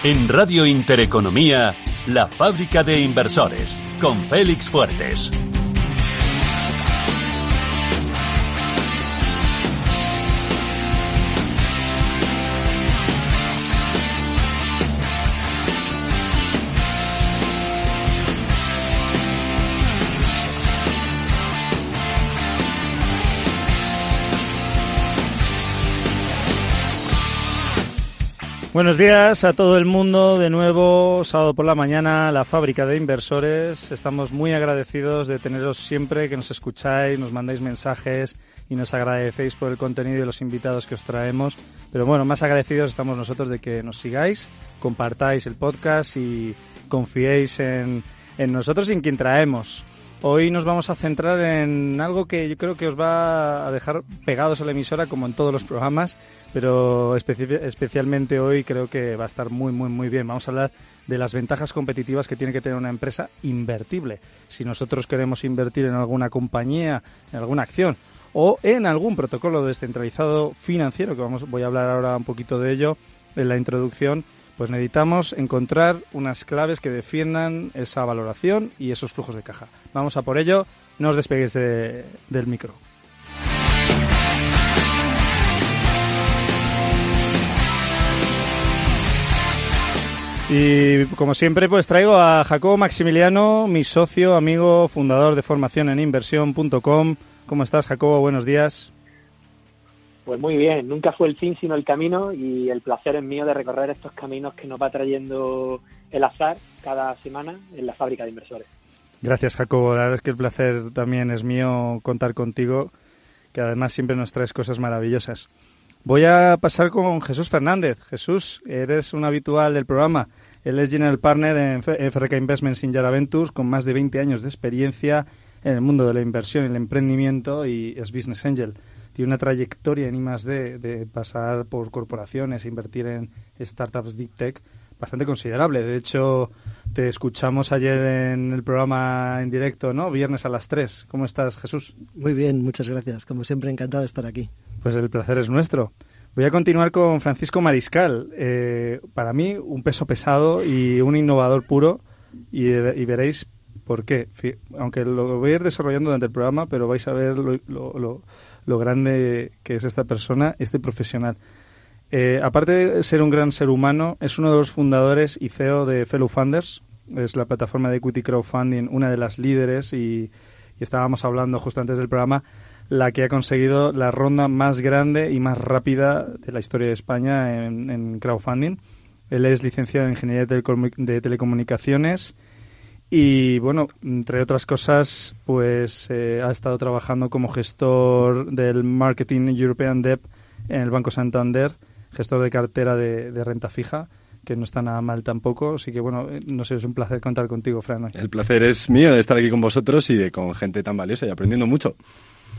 En Radio Intereconomía, La Fábrica de Inversores, con Félix Fuertes. Buenos días a todo el mundo, de nuevo, sábado por la mañana, La Fábrica de Inversores. Estamos muy agradecidos de teneros siempre, que nos escucháis, nos mandáis mensajes y nos agradecéis por el contenido y los invitados que os traemos. Pero bueno, más agradecidos estamos nosotros de que nos sigáis, compartáis el podcast y confiéis en nosotros y en quien traemos. Hoy nos vamos a centrar en algo que yo creo que os va a dejar pegados a la emisora, como en todos los programas, pero especialmente hoy creo que va a estar muy bien. Vamos a hablar de las ventajas competitivas que tiene que tener una empresa invertible. Si nosotros queremos invertir en alguna compañía, en alguna acción o en algún protocolo descentralizado financiero, que voy a hablar ahora un poquito de ello en la introducción, pues necesitamos encontrar unas claves que defiendan esa valoración y esos flujos de caja. Vamos a por ello, no os despeguéis del micro. Y como siempre, pues traigo a Jacobo Maximiliano, mi socio, amigo, fundador de formación en inversión.com. ¿Cómo estás, Jacobo? Buenos días. Pues muy bien, nunca fue el fin sino el camino, y el placer es mío de recorrer estos caminos que nos va trayendo el azar cada semana en La Fábrica de Inversores. Gracias, Jacobo. La verdad es que el placer también es mío contar contigo, que además siempre nos traes cosas maravillosas. Voy a pasar con Jesús Fernández. Jesús, eres un habitual del programa. Él es General Partner en FRK Investments in Yara Ventures, con más de 20 años de experiencia en el mundo de la inversión y el emprendimiento, y es Business Angel. Tiene una trayectoria en I+D de pasar por corporaciones, invertir en startups deep tech bastante considerable. De hecho, te escuchamos ayer en el programa en directo, ¿no? Viernes a las 3. ¿Cómo estás, Jesús? Muy bien, muchas gracias. Como siempre, encantado de estar aquí. Pues el placer es nuestro. Voy a continuar con Francisco Mariscal. Para mí, un peso pesado y un innovador puro, y veréis por qué. Aunque lo voy a ir desarrollando durante el programa, pero vais a ver lo grande que es esta persona, este profesional. Aparte de ser un gran ser humano, es uno de los fundadores y CEO de Fellow Funders. Es la plataforma de equity crowdfunding, una de las líderes, y estábamos hablando justo antes del programa, la que ha conseguido la ronda más grande y más rápida de la historia de España en crowdfunding. Él es licenciado en Ingeniería de Telecomunicaciones y, bueno, entre otras cosas, pues ha estado trabajando como gestor del Marketing European Debt en el Banco Santander, gestor de cartera de renta fija, que no está nada mal tampoco. Así que, bueno, no sé, es un placer contar contigo, Fran. El placer es mío de estar aquí con vosotros y con gente tan valiosa y aprendiendo mucho.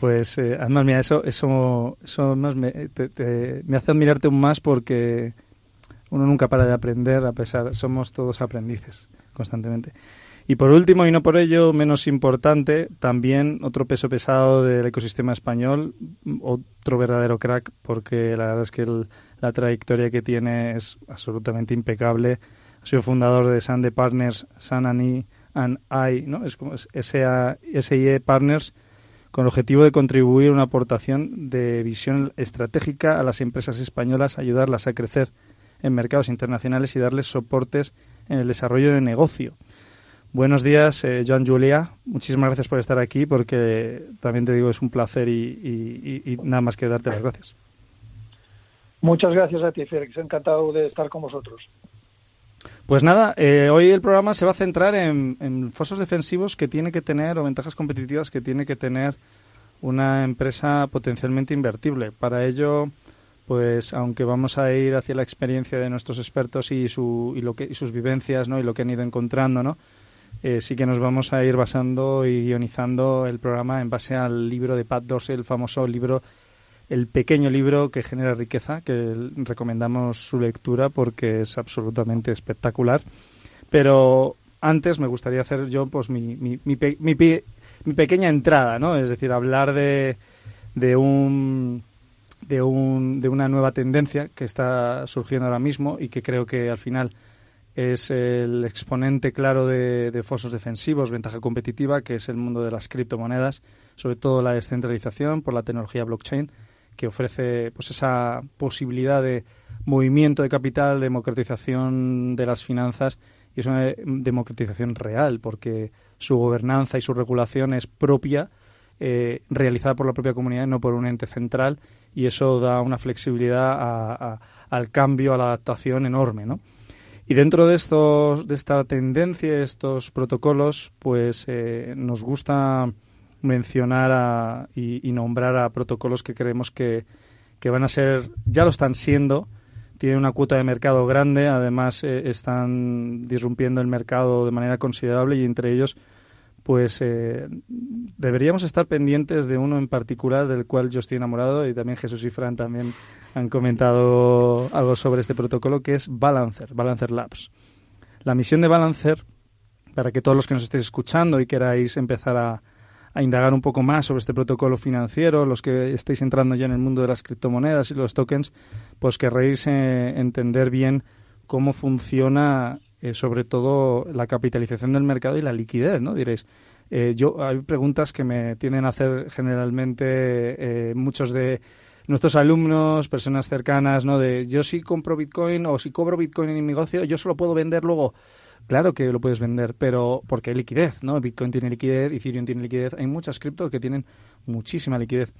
Pues además, mira, eso más me hace admirarte aún más, porque uno nunca para de aprender, somos todos aprendices constantemente. Y por último, y no por ello menos importante, también otro peso pesado del ecosistema español, otro verdadero crack, porque la verdad es que la trayectoria que tiene es absolutamente impecable. Ha sido fundador de Sande Partners, San and I, ¿no? Es como SIE Partners, con el objetivo de contribuir a una aportación de visión estratégica a las empresas españolas, ayudarlas a crecer en mercados internacionales y darles soportes en el desarrollo de negocio. Buenos días, Joan Julià. Muchísimas gracias por estar aquí, porque también te digo, es un placer y nada más que darte las gracias. Muchas gracias a ti, Félix. Encantado de estar con vosotros. Pues nada, hoy el programa se va a centrar en fosos defensivos que tiene que tener, o ventajas competitivas que tiene que tener una empresa potencialmente invertible. Para ello, pues aunque vamos a ir hacia la experiencia de nuestros expertos y sus vivencias, ¿no? Y lo que han ido encontrando, ¿no? Sí que nos vamos a ir basando y guionizando el programa en base al libro de Pat Dorsey, el famoso libro, el pequeño libro que genera riqueza, que recomendamos su lectura porque es absolutamente espectacular. Pero antes me gustaría hacer yo, pues, mi pequeña entrada, ¿no? Es decir, hablar de un de una nueva tendencia que está surgiendo ahora mismo y que creo que al final es el exponente claro de fosos defensivos, ventaja competitiva, que es el mundo de las criptomonedas, sobre todo la descentralización por la tecnología blockchain, que ofrece pues esa posibilidad de movimiento de capital, democratización de las finanzas, y es una democratización real, porque su gobernanza y su regulación es propia, realizada por la propia comunidad, no por un ente central, y eso da una flexibilidad al cambio, a la adaptación enorme, ¿no? Y dentro de esta tendencia, estos protocolos, pues nos gusta mencionar y nombrar a protocolos que creemos que van a ser, ya lo están siendo, tienen una cuota de mercado grande, además están disrumpiendo el mercado de manera considerable, y entre ellos pues deberíamos estar pendientes de uno en particular del cual yo estoy enamorado, y también Jesús y Fran también han comentado algo sobre este protocolo, que es Balancer Labs. La misión de Balancer, para que todos los que nos estéis escuchando y queráis empezar a indagar un poco más sobre este protocolo financiero, los que estéis entrando ya en el mundo de las criptomonedas y los tokens, pues querréis entender bien cómo funciona sobre todo la capitalización del mercado y la liquidez, ¿no? Diréis, hay preguntas que me tienden a hacer generalmente muchos de nuestros alumnos, personas cercanas, ¿no? De yo si compro Bitcoin o si cobro Bitcoin en mi negocio, yo solo puedo vender luego. Claro que lo puedes vender, pero porque hay liquidez, ¿no? Bitcoin tiene liquidez, Ethereum tiene liquidez, hay muchas criptos que tienen muchísima liquidez.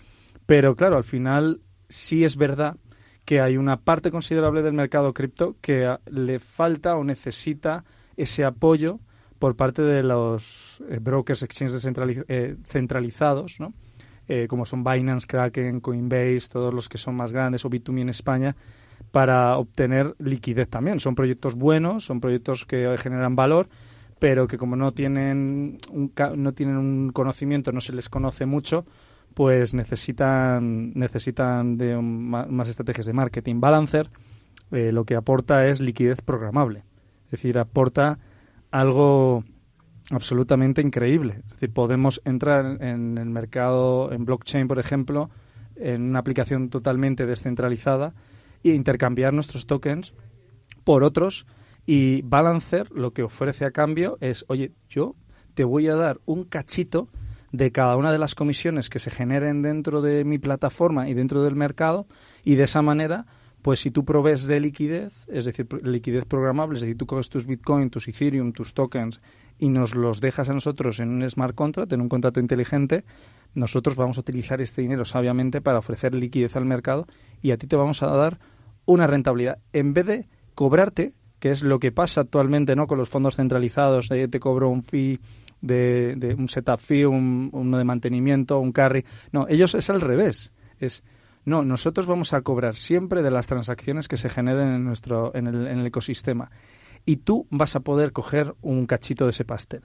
Pero claro, al final sí es verdad que hay una parte considerable del mercado cripto que le falta o necesita ese apoyo por parte de los brokers, exchanges centralizados, ¿no? Como son Binance, Kraken, Coinbase, todos los que son más grandes, o Bit2Me en España, para obtener liquidez también. Son proyectos buenos, son proyectos que generan valor, pero que como no tienen un conocimiento, no se les conoce mucho, pues necesitan de más estrategias de marketing. Balancer lo que aporta es liquidez programable, es decir, aporta algo absolutamente increíble. Es decir, podemos entrar en el mercado, en blockchain, por ejemplo, en una aplicación totalmente descentralizada e intercambiar nuestros tokens por otros, y Balancer lo que ofrece a cambio es, oye, yo te voy a dar un cachito de cada una de las comisiones que se generen dentro de mi plataforma y dentro del mercado, y de esa manera, pues si tú provees de liquidez, es decir, liquidez programable, es decir, tú coges tus Bitcoin, tus Ethereum, tus tokens y nos los dejas a nosotros en un smart contract, en un contrato inteligente, nosotros vamos a utilizar este dinero sabiamente para ofrecer liquidez al mercado, y a ti te vamos a dar una rentabilidad. En vez de cobrarte, que es lo que pasa actualmente, ¿no?, con los fondos centralizados, te cobro un fee de un setup fee, uno de mantenimiento, un carry. No, ellos es al revés. No, nosotros vamos a cobrar siempre de las transacciones que se generen en el ecosistema, y tú vas a poder coger un cachito de ese pastel.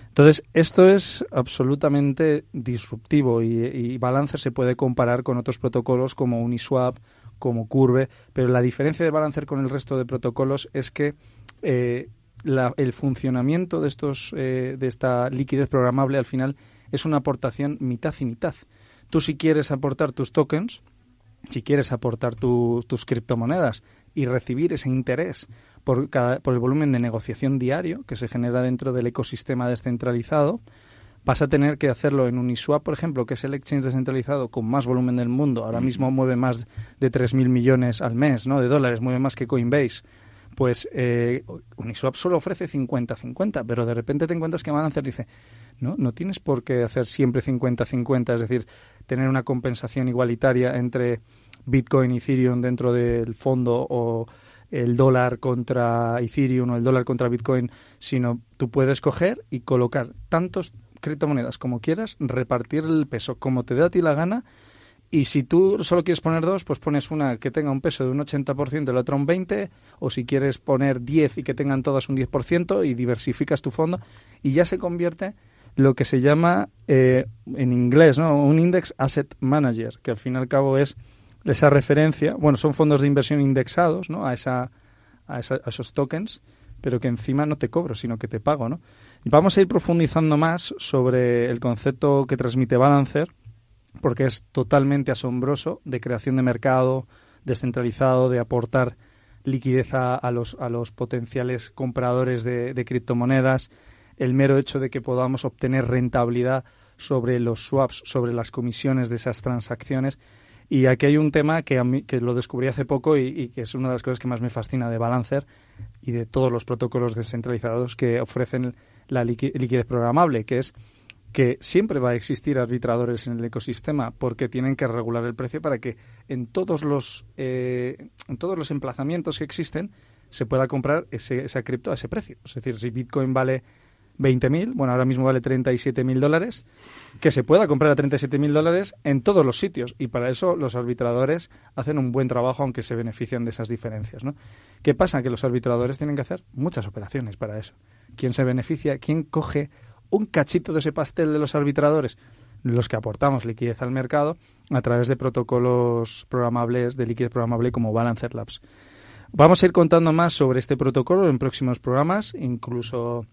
Entonces, esto es absolutamente disruptivo, y Balancer se puede comparar con otros protocolos como Uniswap, como Curve, pero la diferencia de Balancer con el resto de protocolos es que el funcionamiento de esta liquidez programable al final es una aportación mitad y mitad. Tú, si quieres aportar tus tokens, si quieres aportar tus criptomonedas y recibir ese interés por el volumen de negociación diario que se genera dentro del ecosistema descentralizado, vas a tener que hacerlo en Uniswap, por ejemplo, que es el exchange descentralizado con más volumen del mundo. Ahora mismo mueve más de 3.000 millones al mes, ¿no?, de dólares, mueve más que Coinbase. Pues Uniswap solo ofrece 50-50, pero de repente te encuentras que Balancer dice, no tienes por qué hacer siempre 50-50, es decir, tener una compensación igualitaria entre Bitcoin y Ethereum dentro del fondo, o el dólar contra Ethereum o el dólar contra Bitcoin, sino tú puedes coger y colocar tantos criptomonedas como quieras, repartir el peso como te dé a ti la gana. Y si tú solo quieres poner dos, pues pones una que tenga un peso de un 80% y la otra un 20%, o si quieres poner 10 y que tengan todas un 10%, y diversificas tu fondo, y ya se convierte lo que se llama, en inglés, ¿no?, un Index Asset Manager, que al fin y al cabo es esa referencia. Bueno, son fondos de inversión indexados, ¿no?, a esos tokens, pero que encima no te cobro, sino que te pago, ¿no? Y vamos a ir profundizando más sobre el concepto que transmite Balancer, porque es totalmente asombroso, de creación de mercado, descentralizado, de aportar liquidez a los potenciales compradores de criptomonedas, el mero hecho de que podamos obtener rentabilidad sobre los swaps, sobre las comisiones de esas transacciones. Y aquí hay un tema que lo descubrí hace poco y que es una de las cosas que más me fascina de Balancer y de todos los protocolos descentralizados que ofrecen la liquidez programable, que es que siempre va a existir arbitradores en el ecosistema porque tienen que regular el precio para que en todos los emplazamientos que existen se pueda comprar esa cripto a ese precio. Es decir, si Bitcoin vale 20.000, bueno, ahora mismo vale $37.000, que se pueda comprar a $37.000 en todos los sitios. Y para eso los arbitradores hacen un buen trabajo, aunque se benefician de esas diferencias, ¿no? ¿Qué pasa? Que los arbitradores tienen que hacer muchas operaciones para eso. ¿Quién se beneficia? ¿Quién coge un cachito de ese pastel de los arbitradores? Los que aportamos liquidez al mercado a través de protocolos programables, de liquidez programable como Balancer Labs. Vamos a ir contando más sobre este protocolo en próximos programas, incluso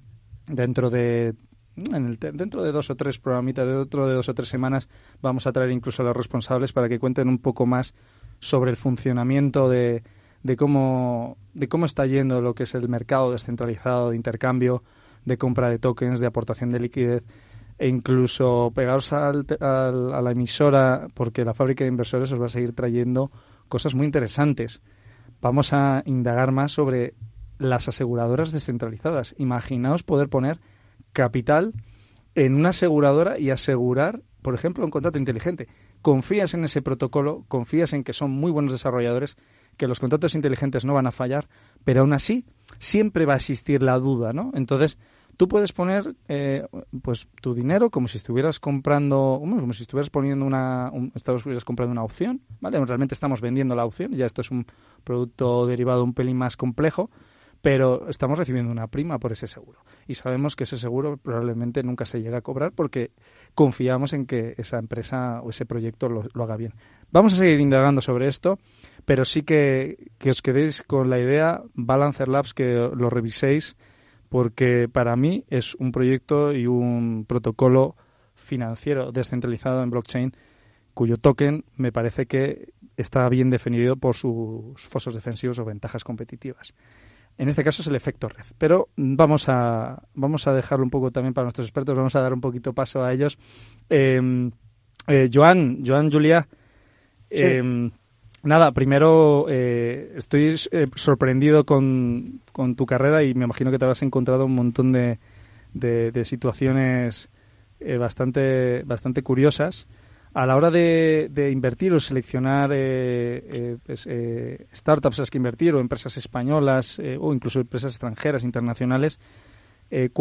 dentro de 2 o 3 programitas, dentro de 2 o 3 semanas, vamos a traer incluso a los responsables para que cuenten un poco más sobre el funcionamiento de cómo está yendo lo que es el mercado descentralizado de intercambio, de compra de tokens, de aportación de liquidez, e incluso pegaros a la emisora, porque la Fábrica de Inversores os va a seguir trayendo cosas muy interesantes. Vamos a indagar más sobre las aseguradoras descentralizadas. Imaginaos poder poner capital en una aseguradora y asegurar, por ejemplo, un contrato inteligente. Confías en ese protocolo, confías en que son muy buenos desarrolladores, que los contratos inteligentes no van a fallar, pero aún así siempre va a existir la duda, ¿no? Entonces, tú puedes poner pues tu dinero como si estuvieras comprando, como si estuvieras poniendo estuvieras comprando una opción, ¿vale? Realmente estamos vendiendo la opción, ya esto es un producto derivado un pelín más complejo, pero estamos recibiendo una prima por ese seguro. Y sabemos que ese seguro probablemente nunca se llegue a cobrar porque confiamos en que esa empresa o ese proyecto lo haga bien. Vamos a seguir indagando sobre esto, pero sí que os quedéis con la idea, Balancer Labs, que lo reviséis, porque para mí es un proyecto y un protocolo financiero descentralizado en blockchain cuyo token me parece que está bien definido por sus fosos defensivos o ventajas competitivas. En este caso es el efecto red, pero vamos a dejarlo un poco también para nuestros expertos, vamos a dar un poquito paso a ellos. Joan, Julià, nada, primero estoy sorprendido con tu carrera y me imagino que te habrás encontrado un montón de situaciones bastante curiosas. A la hora de invertir o seleccionar startups a las que invertir o empresas españolas o incluso empresas extranjeras, internacionales, es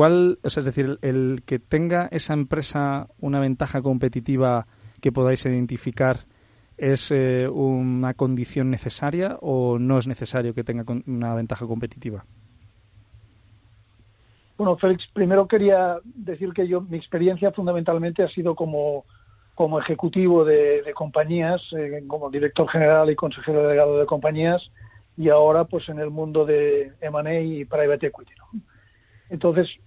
decir, el que tenga esa empresa una ventaja competitiva que podáis identificar, ¿es una condición necesaria o no es necesario que tenga una ventaja competitiva? Bueno, Félix, primero quería decir que mi experiencia fundamentalmente ha sido como ejecutivo de compañías, como director general y consejero delegado de compañías, y ahora pues en el mundo de M&A y private equity, ¿no? Entonces,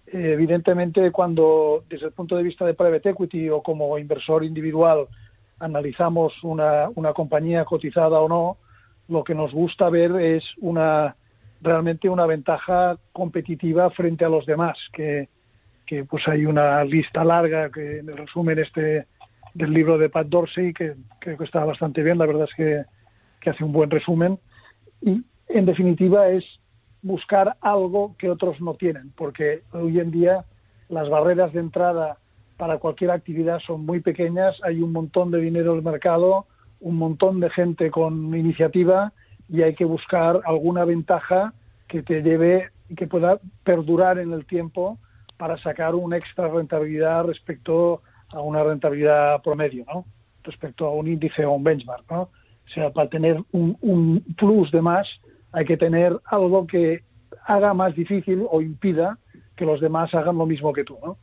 evidentemente, cuando desde el punto de vista de private equity o como inversor individual analizamos una compañía cotizada o no, lo que nos gusta ver es realmente una ventaja competitiva frente a los demás, que pues hay una lista larga que en el resumen del libro de Pat Dorsey, que creo que está bastante bien, la verdad es que hace un buen resumen, y en definitiva es buscar algo que otros no tienen, porque hoy en día las barreras de entrada para cualquier actividad son muy pequeñas, hay un montón de dinero en el mercado, un montón de gente con iniciativa y hay que buscar alguna ventaja que te lleve y que pueda perdurar en el tiempo para sacar una extra rentabilidad respecto a una rentabilidad promedio, ¿no? Respecto a un índice o un benchmark, ¿no? O sea, para tener un plus de más hay que tener algo que haga más difícil o impida que los demás hagan lo mismo que tú, ¿no?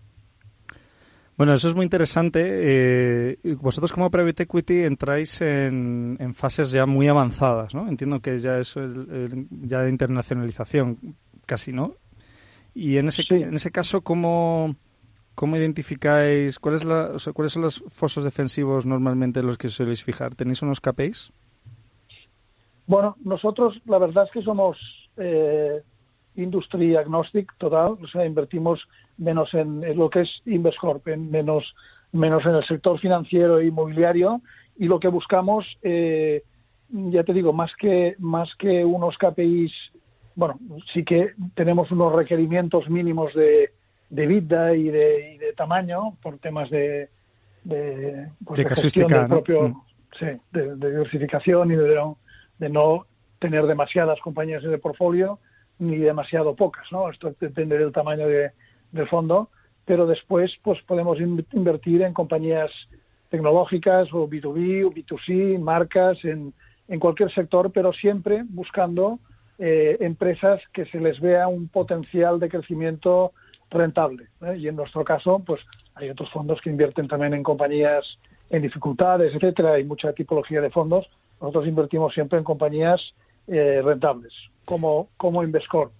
Bueno, eso es muy interesante. Vosotros como Private Equity entráis en fases ya muy avanzadas, ¿no? Entiendo que ya es ya de internacionalización casi, ¿no? Y en ese caso, ¿cómo ¿cómo identificáis cuáles son los fosos defensivos normalmente en los que soléis fijar? ¿Tenéis unos KPIs? Bueno, nosotros la verdad es que somos industry agnostic total, o sea, invertimos menos en lo que es Investcorp, menos en el sector financiero e inmobiliario, y lo que buscamos, ya te digo, más que unos KPIs, bueno, sí que tenemos unos requerimientos mínimos de EBITDA y de tamaño por temas de gestión del propio, sí, de diversificación y de no tener demasiadas compañías en el portfolio ni demasiado pocas, ¿no? Esto depende del tamaño del fondo, pero después pues podemos invertir en compañías tecnológicas o B2B o B2C, marcas, en cualquier sector, pero siempre buscando empresas que se les vea un potencial de crecimiento rentable, ¿eh? Y en nuestro caso, pues hay otros fondos que invierten también en compañías en dificultades, etcétera. Hay mucha tipología de fondos. Nosotros invertimos siempre en compañías rentables, como Investcorp.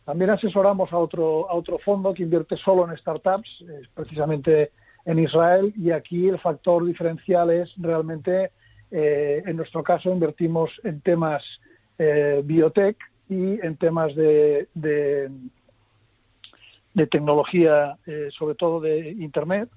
También asesoramos a otro fondo que invierte solo en startups, precisamente en Israel, y aquí el factor diferencial es realmente, en nuestro caso, invertimos en temas biotech y en temas de tecnología, sobre todo de Internet,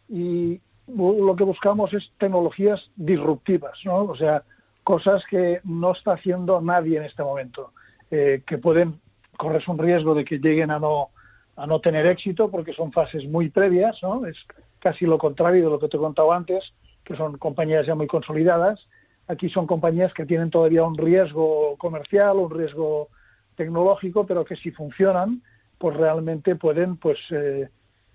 y lo que buscamos es tecnologías disruptivas, ¿no? O sea, cosas que no está haciendo nadie en este momento, que pueden correrse un riesgo de que lleguen a no tener éxito porque son fases muy previas, ¿no? Es casi lo contrario de lo que te he contado antes, que son compañías ya muy consolidadas. Aquí son compañías que tienen todavía un riesgo comercial, un riesgo tecnológico, pero que si funcionan, pues realmente pueden, pues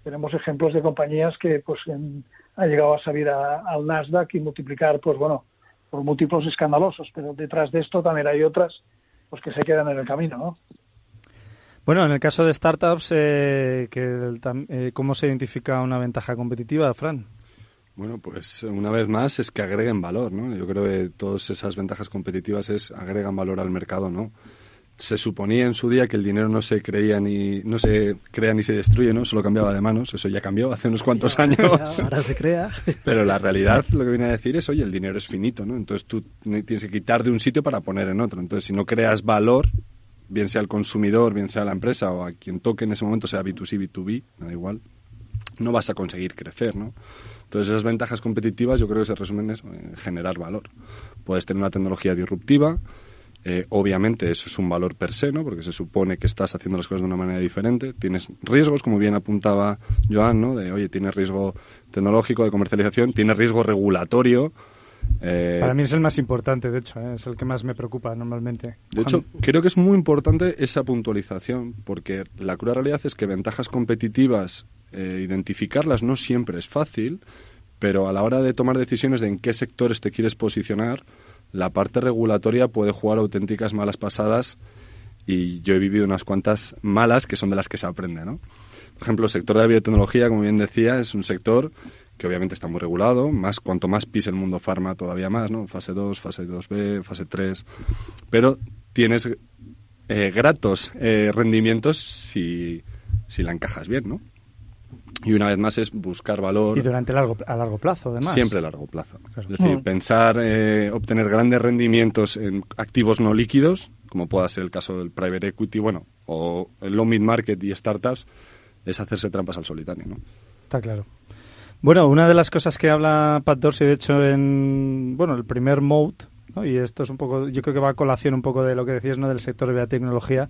tenemos ejemplos de compañías que pues han llegado a salir al Nasdaq y multiplicar, pues bueno, por múltiplos escandalosos, pero detrás de esto también hay otras pues que se quedan en el camino, ¿no? Bueno, en el caso de startups, ¿cómo se identifica una ventaja competitiva, Fran? Bueno, pues una vez más es que agreguen valor, ¿no? Yo creo que todas esas ventajas competitivas agregan valor al mercado, ¿no? Se suponía en su día que el dinero no se crea ni se destruye, ¿no? Solo cambiaba de manos. Eso ya cambió hace unos cuantos años. Ahora se crea. Pero la realidad lo que viene a decir es, oye, el dinero es finito, ¿no? Entonces tú tienes que quitar de un sitio para poner en otro. Entonces, si no creas valor, bien sea al consumidor, bien sea a la empresa o a quien toque en ese momento, sea B2C, B2B, da igual, no vas a conseguir crecer, ¿no? Entonces, esas ventajas competitivas yo creo que se resumen en generar valor. Puedes tener una tecnología disruptiva. Obviamente eso es un valor per se, ¿no? Porque se supone que estás haciendo las cosas de una manera diferente. Tienes riesgos, como bien apuntaba Joan, ¿no? De, oye, tienes riesgo tecnológico de comercialización, tienes riesgo regulatorio. Para mí es el más importante, de hecho, es el que más me preocupa normalmente. De hecho, creo que es muy importante esa puntualización, porque la cruda realidad es que ventajas competitivas, identificarlas no siempre es fácil, pero a la hora de tomar decisiones de en qué sectores te quieres posicionar, la parte regulatoria puede jugar auténticas malas pasadas, y yo he vivido unas cuantas malas que son de las que se aprende, ¿no? Por ejemplo, el sector de la biotecnología, como bien decía, es un sector que obviamente está muy regulado, cuanto más pise el mundo farma todavía más, ¿no? Fase 2, fase 2B, fase 3, pero tienes gratos rendimientos si la encajas bien, ¿no? Y una vez más es buscar valor. Y durante a largo plazo, además. Siempre a largo plazo. Claro. Es decir, pensar, obtener grandes rendimientos en activos no líquidos, como pueda ser el caso del private equity, bueno, o el low mid market y startups, es hacerse trampas al solitario, ¿no? Está claro. Bueno, una de las cosas que habla Pat Dorsey, de hecho, en el primer Mode, ¿no? Y esto es un poco, yo creo que va a colación un poco de lo que decías, ¿no? Del sector de la tecnología,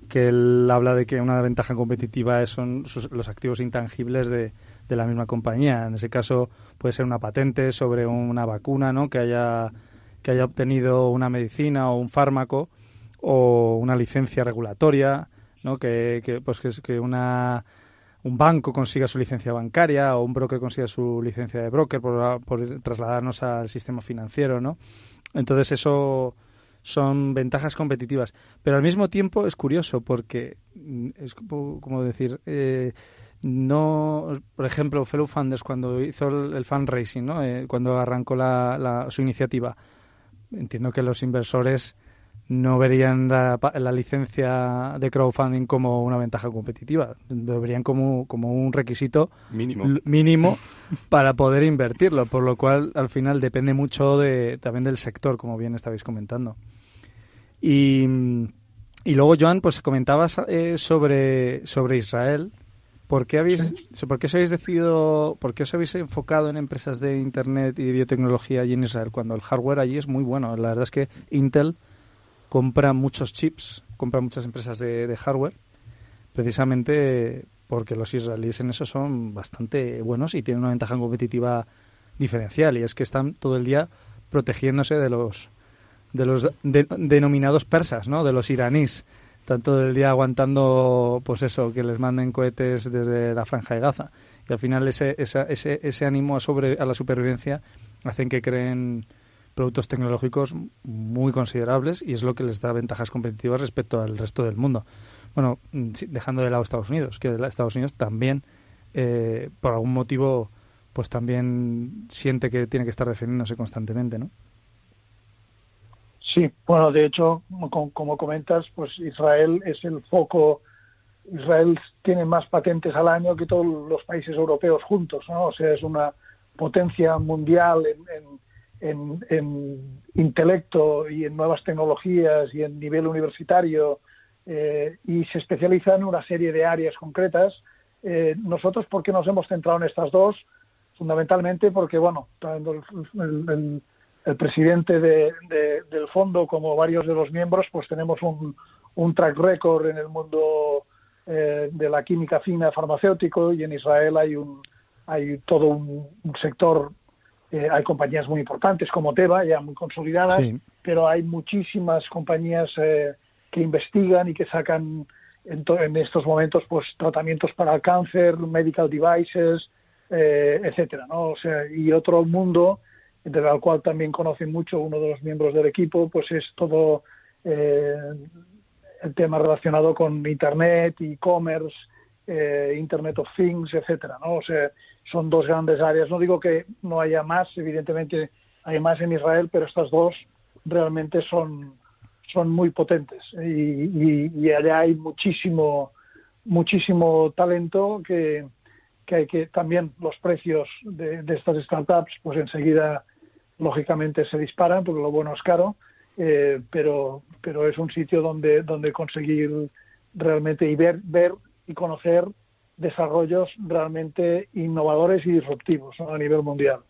que él habla de que una ventaja competitiva son los activos intangibles de la misma compañía. En ese caso puede ser una patente sobre una vacuna, ¿no? que haya obtenido una medicina o un fármaco, o una licencia regulatoria, ¿no? que un banco consiga su licencia bancaria o un broker consiga su licencia de broker por trasladarnos al sistema financiero, ¿no? Entonces eso son ventajas competitivas, pero al mismo tiempo es curioso porque es como decir, no, por ejemplo, Fellow Funders cuando hizo el fundraising, ¿no? Cuando arrancó su iniciativa, entiendo que los inversores no verían la licencia de crowdfunding como una ventaja competitiva, lo verían como un requisito mínimo para poder invertirlo, por lo cual al final depende mucho también del sector, como bien estabais comentando. Y luego, Joan, pues comentabas sobre Israel. ¿Por qué os habéis enfocado en empresas de Internet y de biotecnología allí en Israel cuando el hardware allí es muy bueno? La verdad es que Intel compra muchos chips, compra muchas empresas de hardware, precisamente porque los israelíes en eso son bastante buenos y tienen una ventaja competitiva diferencial, y es que están todo el día protegiéndose de los denominados persas, ¿no? De los iraníes. Están todo el día aguantando, pues eso, que les manden cohetes desde la Franja de Gaza. Y al final ese ánimo a la supervivencia hacen que creen productos tecnológicos muy considerables, y es lo que les da ventajas competitivas respecto al resto del mundo. Bueno, dejando de lado Estados Unidos, que Estados Unidos también, por algún motivo, pues también siente que tiene que estar defendiéndose constantemente, ¿no? Sí, bueno, de hecho, como comentas, pues Israel es el foco. Israel tiene más patentes al año que todos los países europeos juntos, ¿no? O sea, es una potencia mundial en intelecto y en nuevas tecnologías y en nivel universitario, y se especializa en una serie de áreas concretas. Nosotros, ¿por qué nos hemos centrado en estas dos? Fundamentalmente porque, bueno, el presidente del fondo, como varios de los miembros, pues tenemos un track record en el mundo de la química fina farmacéutico, y en Israel hay todo un sector. Hay compañías muy importantes como Teva, ya muy consolidadas, sí, pero hay muchísimas compañías que investigan y que sacan en estos momentos pues tratamientos para el cáncer, medical devices, etcétera, ¿no? O sea, y otro mundo del cual también conoce mucho uno de los miembros del equipo, pues es todo el tema relacionado con Internet, e-commerce, Internet of Things, etcétera, ¿no? O sea, son dos grandes áreas. No digo que no haya más, evidentemente hay más en Israel, pero estas dos realmente son muy potentes, y allá hay muchísimo talento que hay que también los precios de estas startups pues enseguida lógicamente se disparan porque lo bueno es caro, pero es un sitio donde conseguir realmente y ver y conocer desarrollos realmente innovadores y disruptivos, ¿no? A nivel mundial.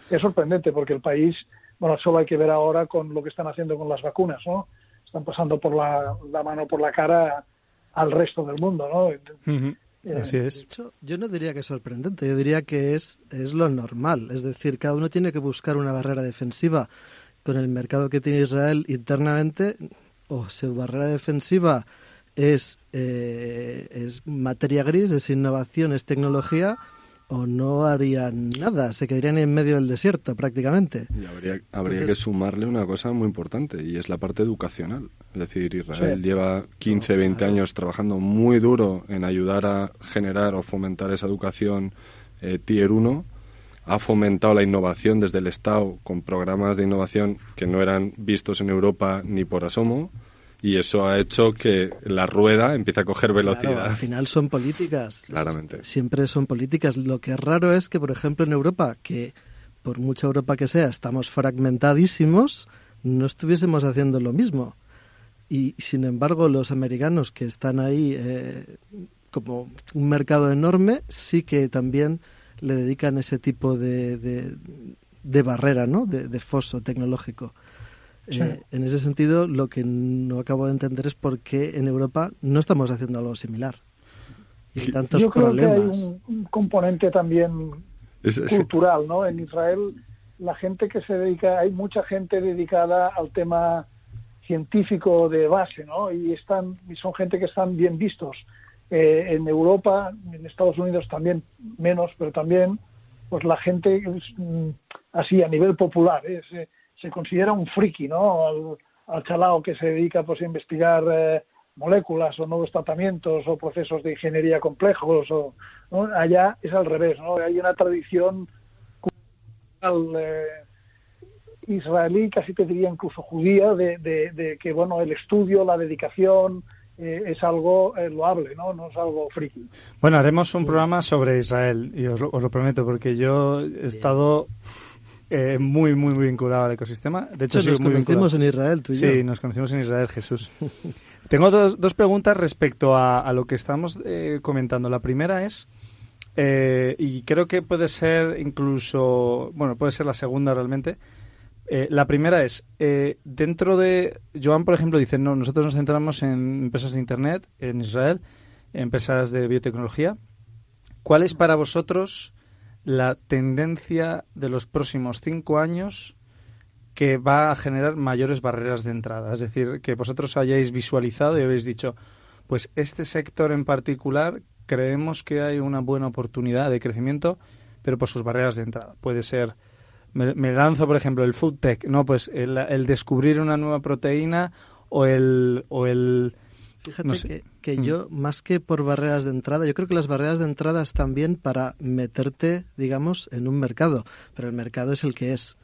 Es sorprendente porque el país, bueno, solo hay que ver ahora con lo que están haciendo con las vacunas, ¿no? Están pasando por la mano por la cara al resto del mundo, ¿no? Uh-huh. Así es. De hecho, yo no diría que es sorprendente, yo diría que es lo normal. Es decir, cada uno tiene que buscar una barrera defensiva. Con el mercado que tiene Israel internamente, o su barrera defensiva es materia gris, es innovación, es tecnología, o no harían nada, se quedarían en medio del desierto prácticamente. Y habría que sumarle una cosa muy importante, y es la parte educacional. Es decir, Israel lleva 15, 20 años trabajando muy duro en ayudar a generar o fomentar esa educación Tier 1. Ha fomentado la innovación desde el Estado con programas de innovación que no eran vistos en Europa ni por asomo. Y eso ha hecho que la rueda empiece a coger velocidad. Claro, al final son políticas. Claramente. Siempre son políticas. Lo que es raro es que, por ejemplo, en Europa, que por mucha Europa que sea, estamos fragmentadísimos, no estuviésemos haciendo lo mismo. Y, sin embargo, los americanos que están ahí como un mercado enorme, sí que también le dedican ese tipo de barrera, ¿no? De foso tecnológico. Sí. En ese sentido, lo que no acabo de entender es por qué en Europa no estamos haciendo algo similar. Y hay tantos problemas. Yo creo que hay un componente también cultural, ¿no? En Israel, la gente que se dedica, hay mucha gente dedicada al tema científico de base, ¿no? Y son gente que están bien vistos. En Europa, en Estados Unidos también menos, pero también, pues la gente así a nivel popular, se considera un friki, ¿no? Al chalao que se dedica pues a investigar moléculas o nuevos tratamientos o procesos de ingeniería complejos, ¿no? Allá es al revés, ¿no? Hay una tradición cultural israelí, casi te diría incluso judía, de que, bueno, el estudio, la dedicación es algo loable, ¿no? Es algo friki. Bueno, haremos un programa sobre Israel, y os lo prometo, porque yo he estado muy, muy, muy vinculado al ecosistema. De hecho, nos conocimos en Israel, tú y yo. Sí, nos conocimos en Israel, Jesús. Tengo dos preguntas respecto a lo que estamos comentando. La primera es, y creo que puede ser incluso, bueno, puede ser la segunda realmente. La primera es, dentro de... Joan, por ejemplo, dice, no, nosotros nos centramos en empresas de Internet, en Israel, empresas de biotecnología. ¿Cuál es para vosotros la tendencia de los próximos 5 años que va a generar mayores barreras de entrada? Es decir, que vosotros hayáis visualizado y habéis dicho, pues este sector en particular creemos que hay una buena oportunidad de crecimiento, pero por sus barreras de entrada. Puede ser... Me lanzo, por ejemplo, el food tech, ¿no? Pues el descubrir una nueva proteína o el Fíjate no sé. que yo, más que por barreras de entrada, yo creo que las barreras de entrada están bien para meterte, digamos, en un mercado, pero el mercado es el que es.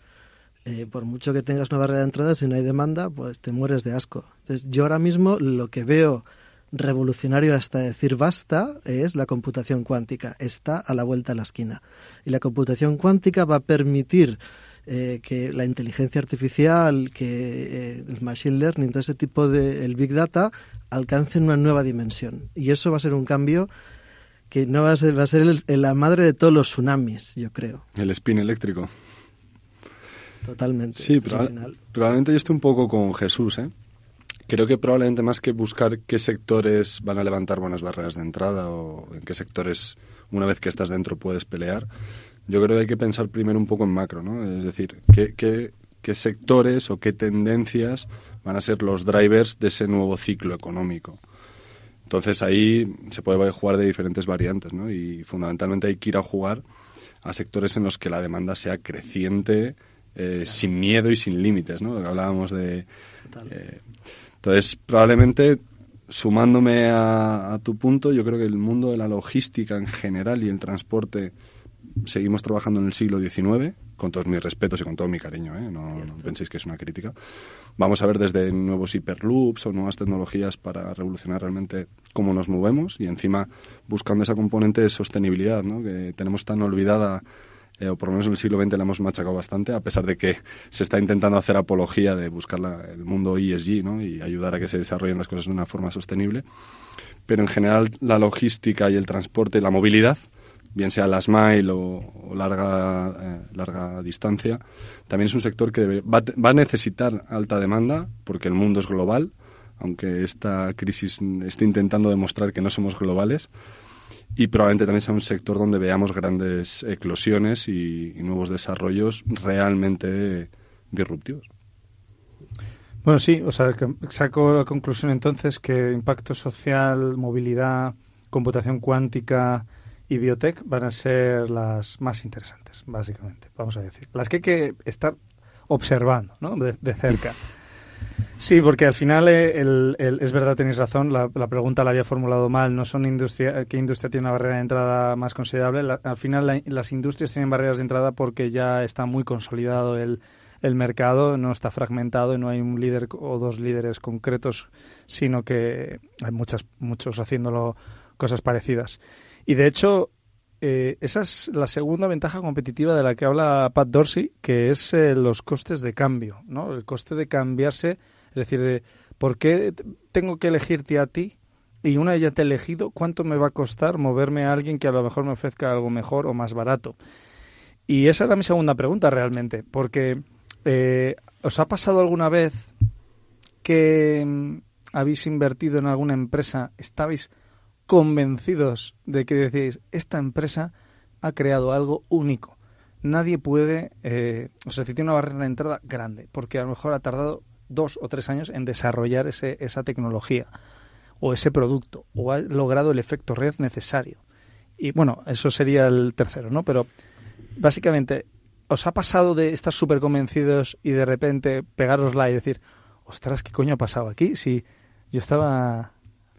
Por mucho que tengas una barrera de entrada, si no hay demanda, pues te mueres de asco. Entonces, yo ahora mismo lo que veo revolucionario hasta decir basta es la computación cuántica. Está a la vuelta de la esquina. Y la computación cuántica va a permitir que la inteligencia artificial, que el machine learning, todo ese tipo de el big data alcancen una nueva dimensión. Y eso va a ser un cambio que no va a ser la madre de todos los tsunamis, yo creo. El spin eléctrico. Totalmente. Sí, probablemente yo estoy un poco con Jesús, ¿eh? Creo que probablemente más que buscar qué sectores van a levantar buenas barreras de entrada o en qué sectores, una vez que estás dentro, puedes pelear, yo creo que hay que pensar primero un poco en macro, ¿no? Es decir, qué sectores o qué tendencias van a ser los drivers de ese nuevo ciclo económico. Entonces ahí se puede jugar de diferentes variantes, ¿no? Y fundamentalmente hay que ir a jugar a sectores en los que la demanda sea creciente, sin miedo y sin límites, ¿no? Hablábamos de... Entonces, probablemente, sumándome a tu punto, yo creo que el mundo de la logística en general y el transporte seguimos trabajando en el siglo XIX, con todos mis respetos y con todo mi cariño, ¿eh? No penséis que es una crítica. Vamos a ver desde nuevos hiperloops o nuevas tecnologías para revolucionar realmente cómo nos movemos y encima buscando esa componente de sostenibilidad, ¿no? Que tenemos tan olvidada, o por lo menos en el siglo XX la hemos machacado bastante, a pesar de que se está intentando hacer apología de buscar el mundo ESG, ¿no? Y ayudar a que se desarrollen las cosas de una forma sostenible. Pero en general la logística y el transporte, la movilidad, bien sea last mile o larga distancia, también es un sector que va a necesitar alta demanda porque el mundo es global, aunque esta crisis esté intentando demostrar que no somos globales. Y probablemente también sea un sector donde veamos grandes eclosiones y nuevos desarrollos realmente disruptivos. Bueno, sí, o sea, saco la conclusión entonces que impacto social, movilidad, computación cuántica y biotech van a ser las más interesantes, básicamente, vamos a decir. Las que hay que estar observando, ¿no? de cerca. Sí, porque al final es verdad, tenéis razón, la pregunta la había formulado mal, no son ¿qué industria tiene una barrera de entrada más considerable? Al final las industrias tienen barreras de entrada porque ya está muy consolidado el mercado, no está fragmentado, no hay un líder o dos líderes concretos, sino que hay muchos haciéndolo cosas parecidas. Y de hecho, esa es la segunda ventaja competitiva de la que habla Pat Dorsey, que es los costes de cambio, ¿no? El coste de cambiarse, es decir, de ¿por qué tengo que elegirte a ti? Y una vez ya te he elegido, ¿cuánto me va a costar moverme a alguien que a lo mejor me ofrezca algo mejor o más barato? Y esa era mi segunda pregunta realmente, porque ¿os ha pasado alguna vez que habéis invertido en alguna empresa, estabais convencidos de que decís, esta empresa ha creado algo único? Nadie puede, o sea, si tiene una barrera de entrada grande, porque a lo mejor ha tardado 2 o 3 años en desarrollar esa tecnología o ese producto, o ha logrado el efecto red necesario. Y bueno, eso sería el tercero, ¿no? Pero básicamente, ¿os ha pasado de estar súper convencidos y de repente pegárosla y decir, ostras, ¿qué coño ha pasado aquí? Si yo estaba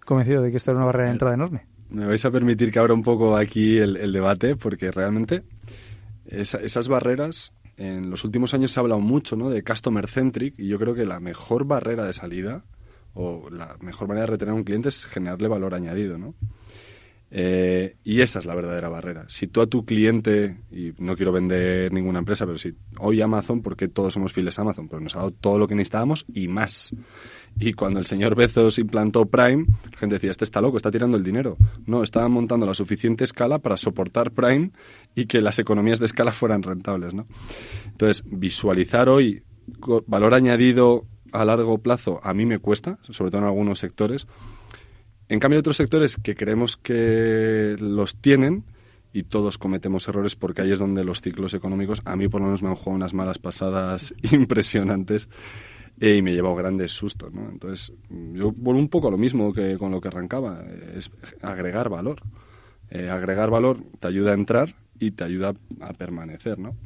convencido de que esta era una barrera de entrada enorme. Me vais a permitir que abra un poco aquí el debate, porque realmente esas barreras en los últimos años se ha hablado mucho, ¿no?, de customer centric, y yo creo que la mejor barrera de salida o la mejor manera de retener a un cliente es generarle valor añadido, ¿no? Y esa es la verdadera barrera. Si tú a tu cliente, y no quiero vender ninguna empresa, pero si hoy Amazon, porque todos somos fieles a Amazon, pero nos ha dado todo lo que necesitábamos y más. Y cuando el señor Bezos implantó Prime, la gente decía, este está loco, está tirando el dinero. No, estaban montando la suficiente escala para soportar Prime y que las economías de escala fueran rentables, ¿no? Entonces, visualizar hoy valor añadido a largo plazo a mí me cuesta, sobre todo en algunos sectores. En cambio, hay otros sectores que creemos que los tienen y todos cometemos errores, porque ahí es donde los ciclos económicos, a mí por lo menos me han jugado unas malas pasadas impresionantes y me he llevado grandes sustos, ¿no? Entonces, yo vuelvo un poco a lo mismo que con lo que arrancaba, es agregar valor. Agregar valor te ayuda a entrar y te ayuda a permanecer, ¿no?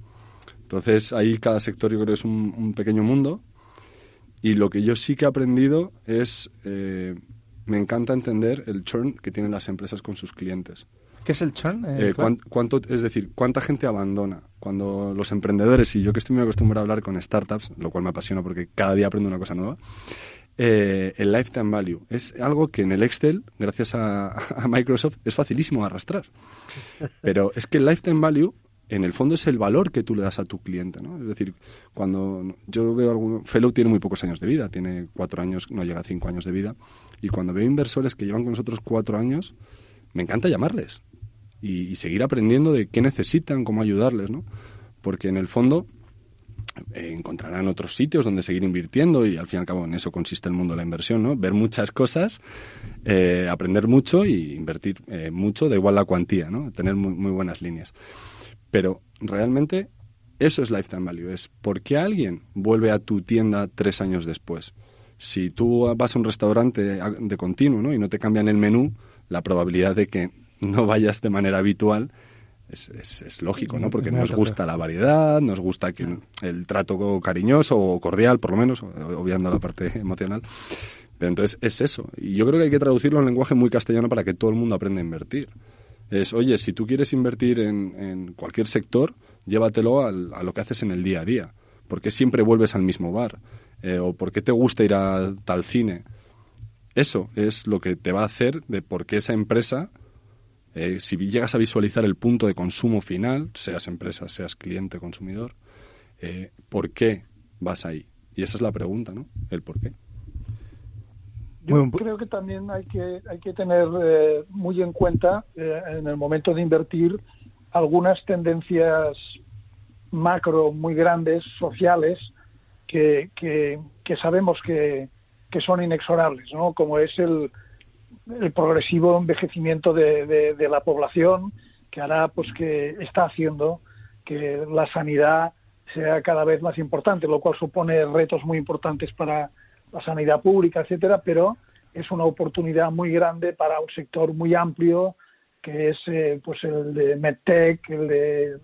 Entonces, ahí cada sector yo creo que es un pequeño mundo, y lo que yo sí que he aprendido es... me encanta entender el churn que tienen las empresas con sus clientes. ¿Qué es el churn? Es decir, ¿cuánta gente abandona? Cuando los emprendedores, y yo que estoy muy acostumbrado a hablar con startups, lo cual me apasiona porque cada día aprendo una cosa nueva, el lifetime value es algo que en el Excel, gracias a Microsoft, es facilísimo de arrastrar. Pero es que el lifetime value, en el fondo, es el valor que tú le das a tu cliente, ¿no? Es decir, cuando yo veo Fellow tiene muy pocos años de vida, tiene 4 años, no llega a 5 años de vida, y cuando veo inversores que llevan con nosotros 4 años, me encanta llamarles y seguir aprendiendo de qué necesitan, cómo ayudarles, ¿no? Porque en el fondo encontrarán otros sitios donde seguir invirtiendo, y al fin y al cabo en eso consiste el mundo de la inversión, ¿no? Ver muchas cosas, aprender mucho y invertir mucho, da igual la cuantía, ¿no? Tener muy buenas líneas. Pero realmente eso es lifetime value, es por qué alguien vuelve a tu tienda 3 años después. Si tú vas a un restaurante de continuo, ¿no?, y no te cambian el menú, la probabilidad de que no vayas de manera habitual es lógico, ¿no? Porque nos gusta la variedad, nos gusta el trato cariñoso o cordial, por lo menos, obviando la parte emocional. Pero entonces es eso. Y yo creo que hay que traducirlo en lenguaje muy castellano para que todo el mundo aprenda a invertir. Es, oye, si tú quieres invertir en cualquier sector, llévatelo a lo que haces en el día a día. ¿Por qué siempre vuelves al mismo bar? ¿O por qué te gusta ir a tal cine? Eso es lo que te va a hacer de por qué esa empresa, si llegas a visualizar el punto de consumo final, seas empresa, seas cliente, consumidor, ¿por qué vas ahí? Y esa es la pregunta, ¿no? El por qué. Yo creo que también hay que tener muy en cuenta en el momento de invertir algunas tendencias macro muy grandes, sociales, que sabemos que son inexorables, ¿no? Como es el progresivo envejecimiento de la población, que hará, pues, que está haciendo que la sanidad sea cada vez más importante, lo cual supone retos muy importantes para la sanidad pública, etcétera, pero es una oportunidad muy grande para un sector muy amplio, que es pues el de MedTech, el de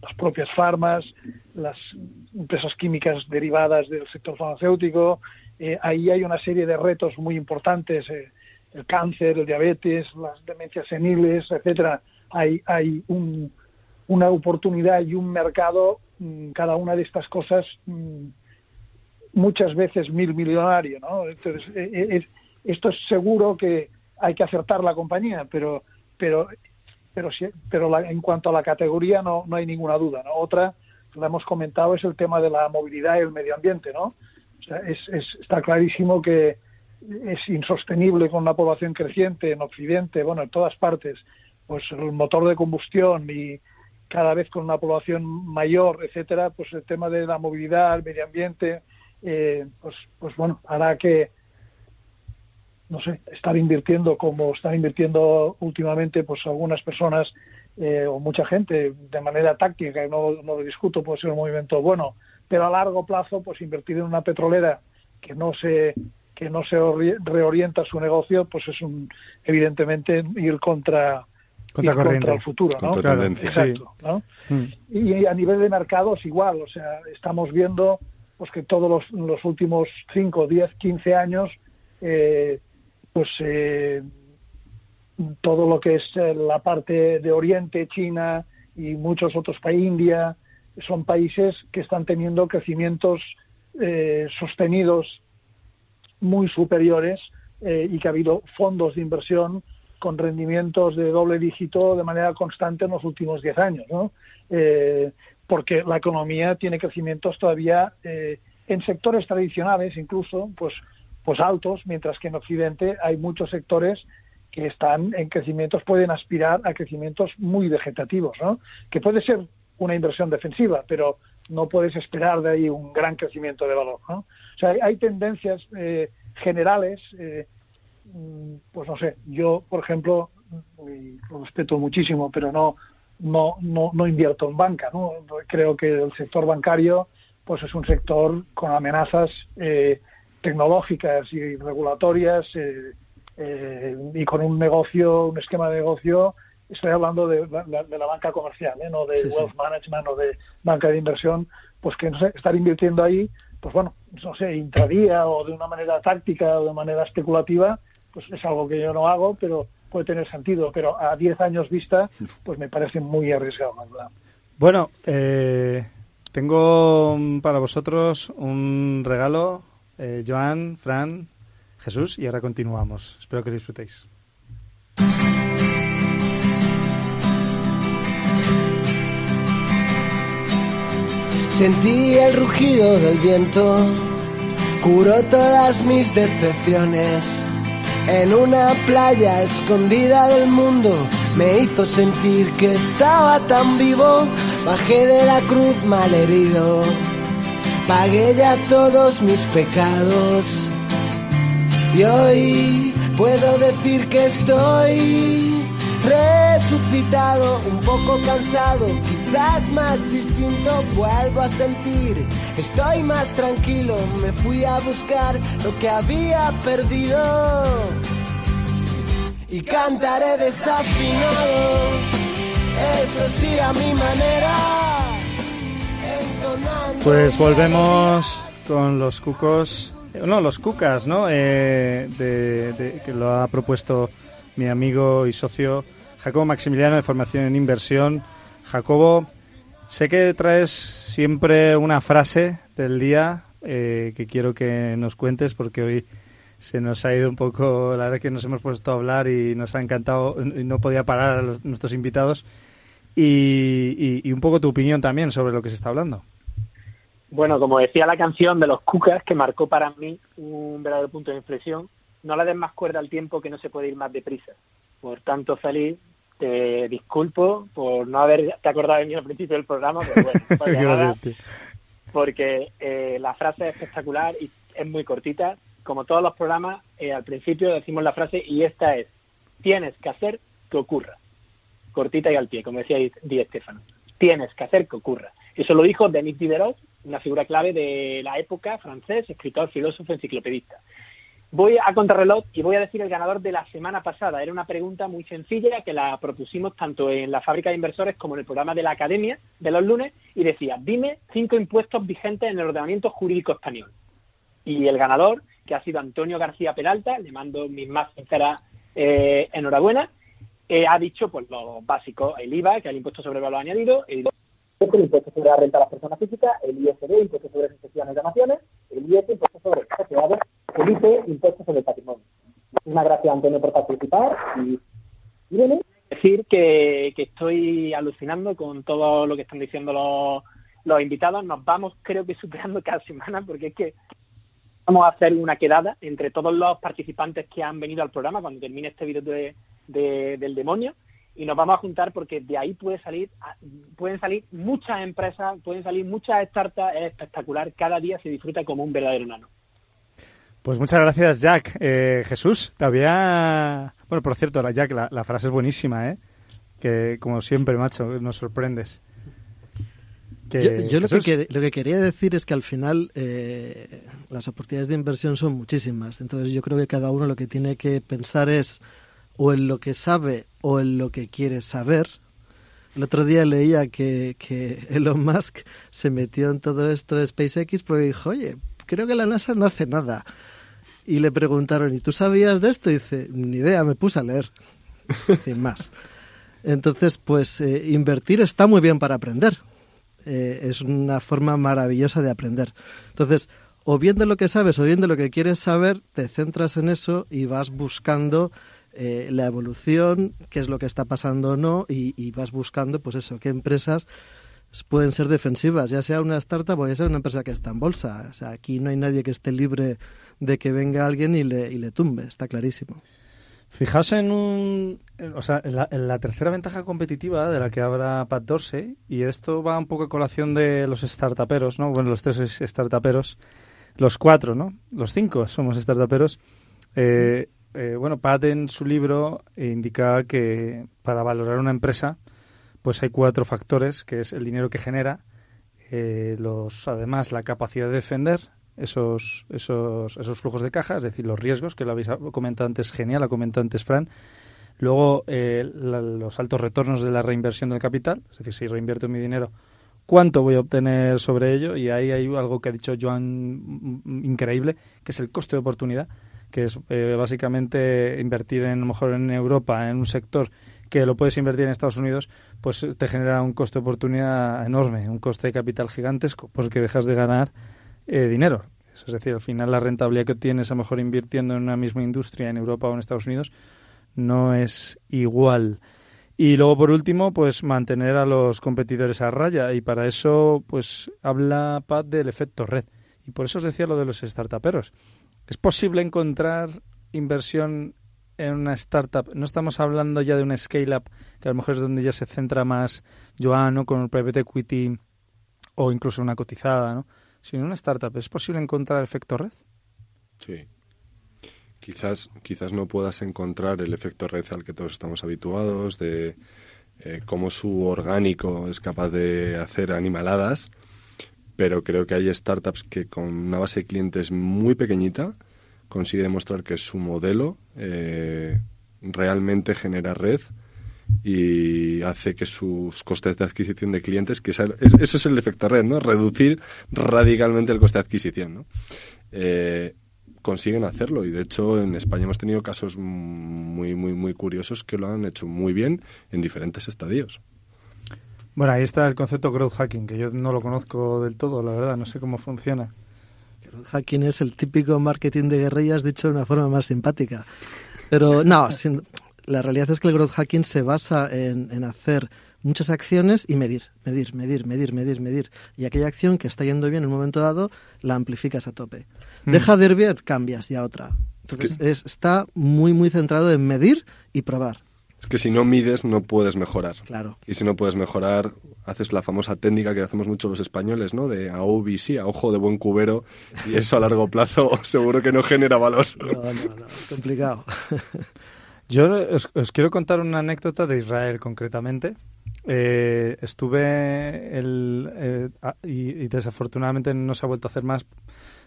las propias farmas, las empresas químicas derivadas del sector farmacéutico. Ahí hay una serie de retos muy importantes, el cáncer, el diabetes, las demencias seniles, etcétera. Hay una oportunidad y un mercado, cada una de estas cosas, muchas veces millonario, ¿no? Entonces, esto es seguro que hay que acertar la compañía, pero en cuanto a la categoría no hay ninguna duda, ¿no? Otra, lo hemos comentado, es el tema de la movilidad y el medio ambiente, ¿no? O sea, está clarísimo que es insostenible con una población creciente en Occidente, bueno, en todas partes, pues el motor de combustión, y cada vez con una población mayor, etcétera, pues el tema de la movilidad, el medio ambiente, pues bueno, hará que, no sé, estar invirtiendo como están invirtiendo últimamente, pues algunas personas o mucha gente de manera táctica, no lo discuto, puede ser un movimiento bueno, pero a largo plazo, pues invertir en una petrolera que no se reorienta su negocio, pues es evidentemente ir contra el futuro, ¿no? Contra tendencia. Exacto, sí. ¿No? Y a nivel de mercados igual, o sea, estamos viendo pues que todos los últimos 5, 10, 15 años todo lo que es la parte de Oriente, China y muchos otros países, India, son países que están teniendo crecimientos sostenidos muy superiores y que ha habido fondos de inversión con rendimientos de doble dígito de manera constante en los últimos 10 años, ¿no? Porque la economía tiene crecimientos todavía en sectores tradicionales incluso pues altos, mientras que en Occidente hay muchos sectores que están en crecimientos, pueden aspirar a crecimientos muy vegetativos, ¿no? Que puede ser una inversión defensiva, pero no puedes esperar de ahí un gran crecimiento de valor, ¿no? O sea, hay tendencias generales, pues no sé, yo, por ejemplo, lo respeto muchísimo, pero no invierto en banca, ¿no? Creo que el sector bancario pues es un sector con amenazas tecnológicas y regulatorias y con un esquema de negocio. Estoy hablando de la banca comercial, no de wealth management o de banca de inversión, pues que no sé, estar invirtiendo ahí, pues bueno, no sé, intradía o de una manera táctica o de manera especulativa, pues es algo que yo no hago, pero puede tener sentido, pero a 10 años vista, pues me parece muy arriesgado, ¿verdad? Bueno, tengo para vosotros un regalo, Joan, Fran, Jesús, y ahora continuamos. Espero que lo disfrutéis. Sentí el rugido del viento, curó todas mis decepciones. En una playa escondida del mundo, me hizo sentir que estaba tan vivo. Bajé de la cruz malherido, pagué ya todos mis pecados. Y hoy puedo decir que estoy resucitado, un poco cansado, quizás más distinto, vuelvo a sentir, estoy más tranquilo, me fui a buscar lo que había perdido y cantaré desafinado, eso sí a mi manera, entonando. Pues volvemos con los cucos, los cucas, ¿no? Que lo ha propuesto mi amigo y socio Jacobo Maximiliano, de Formación en Inversión. Jacobo, sé que traes siempre una frase del día que quiero que nos cuentes, porque hoy se nos ha ido un poco, la verdad que nos hemos puesto a hablar y nos ha encantado y no podía parar a nuestros invitados, y un poco tu opinión también sobre lo que se está hablando. Bueno, como decía la canción de los Cucas, que marcó para mí un verdadero punto de inflexión, no le des más cuerda al tiempo, que no se puede ir más deprisa. Por tanto, Félix, te disculpo por no haberte acordado de mí al principio del programa, pero bueno, nada, porque la frase es espectacular y es muy cortita. Como todos los programas, al principio decimos la frase, y esta es: tienes que hacer que ocurra. Cortita y al pie, como decía Di Stéfano. Tienes que hacer que ocurra. Eso lo dijo Denis Diderot, una figura clave de la época, francés, escritor, filósofo, enciclopedista. Voy a contrarreloj y voy a decir el ganador de la semana pasada. Era una pregunta muy sencilla que la propusimos tanto en la Fábrica de Inversores como en el programa de la Academia de los lunes, y decía: dime 5 impuestos vigentes en el ordenamiento jurídico español. Y el ganador, que ha sido Antonio García Peralta, le mando mis más sinceras enhorabuena, ha dicho pues los básicos: el IVA, que es el impuesto sobre el valor añadido, el impuesto sobre la renta de las personas físicas, el ISD, impuesto sobre sucesiones y donaciones, el IES, impuesto sobre sociedades, el IPE, impuesto sobre el patrimonio. Muchas gracias, Antonio, por participar, y decir que estoy alucinando con todo lo que están diciendo los invitados. Nos vamos, creo que superando cada semana, porque es que vamos a hacer una quedada entre todos los participantes que han venido al programa cuando termine este vídeo del demonio, y nos vamos a juntar, porque de ahí pueden salir muchas empresas, pueden salir muchas startups. Es espectacular, cada día se disfruta como un verdadero nano. Pues muchas gracias, Jack. Jesús, todavía... Bueno, por cierto, Jack, la frase es buenísima, que como siempre, macho, nos sorprendes. Yo lo que quería decir es que al final las oportunidades de inversión son muchísimas. Entonces yo creo que cada uno lo que tiene que pensar es o en lo que sabe o en lo que quiere saber. El otro día leía que Elon Musk se metió en todo esto de SpaceX porque dijo: oye, creo que la NASA no hace nada. Y le preguntaron: ¿y tú sabías de esto? Y dice: ni idea, me puse a leer. Sin más. Entonces, pues invertir está muy bien para aprender. es una forma maravillosa de aprender. Entonces, o bien de lo que sabes o bien de lo que quieres saber, te centras en eso y vas buscando la evolución, qué es lo que está pasando o no, y vas buscando, pues eso, qué empresas pueden ser defensivas, ya sea una startup o ya sea una empresa que está en bolsa. O sea, aquí no hay nadie que esté libre de que venga alguien y le tumbe, está clarísimo. Fijaos en la tercera ventaja competitiva de la que habla Pat Dorsey, y esto va un poco a colación de los startuperos, ¿no? Bueno, los 3 startuperos, los 4, ¿no? Los 5 somos startuperos. Bueno, Pat en su libro indica que para valorar una empresa, pues hay 4 factores, que es el dinero que genera, además la capacidad de defender esos flujos de caja, es decir, los riesgos, que lo habéis comentado antes, genial, lo ha comentado antes Fran. Luego, los altos retornos de la reinversión del capital, es decir, si reinvierto mi dinero, ¿cuánto voy a obtener sobre ello? Y ahí hay algo que ha dicho Joan increíble, que es el coste de oportunidad, que es básicamente invertir a lo mejor en Europa, en un sector que lo puedes invertir en Estados Unidos, pues te genera un coste de oportunidad enorme, un coste de capital gigantesco, porque dejas de ganar dinero. Es decir, al final la rentabilidad que tienes a lo mejor invirtiendo en una misma industria en Europa o en Estados Unidos no es igual. Y luego, por último, pues mantener a los competidores a raya, y para eso pues habla Pat del efecto red. Y por eso os decía lo de los startuperos. ¿Es posible encontrar inversión en una startup? No estamos hablando ya de una scale-up, que a lo mejor es donde ya se centra más Joan, ¿no? Con el private equity o incluso una cotizada, ¿no? Si en una startup, ¿es posible encontrar efecto red? Sí. Quizás no puedas encontrar el efecto red al que todos estamos habituados, de cómo su orgánico es capaz de hacer animaladas, pero creo que hay startups que con una base de clientes muy pequeñita consigue demostrar que su modelo realmente genera red y hace que sus costes de adquisición de clientes, que eso es el efecto red, ¿no? Reducir radicalmente el coste de adquisición, ¿no? Consiguen hacerlo, y de hecho en España hemos tenido casos muy, muy, muy curiosos que lo han hecho muy bien en diferentes estadios. Bueno, ahí está el concepto growth hacking, que yo no lo conozco del todo, la verdad, no sé cómo funciona. Growth hacking es el típico marketing de guerrillas dicho de una forma más simpática. Pero no, la realidad es que el growth hacking se basa en hacer muchas acciones y medir. Y aquella acción que está yendo bien en un momento dado, la amplificas a tope. Deja de ir bien, cambias y a otra. Entonces está muy, muy centrado en medir y probar. Es que si no mides no puedes mejorar. Claro. Y si no puedes mejorar, haces la famosa técnica que hacemos mucho los españoles, ¿no? De a OBC, a ojo de buen cubero, y eso a largo plazo seguro que no genera valor. No, es complicado. Yo os quiero contar una anécdota de Israel concretamente. Estuve y desafortunadamente no se ha vuelto a hacer más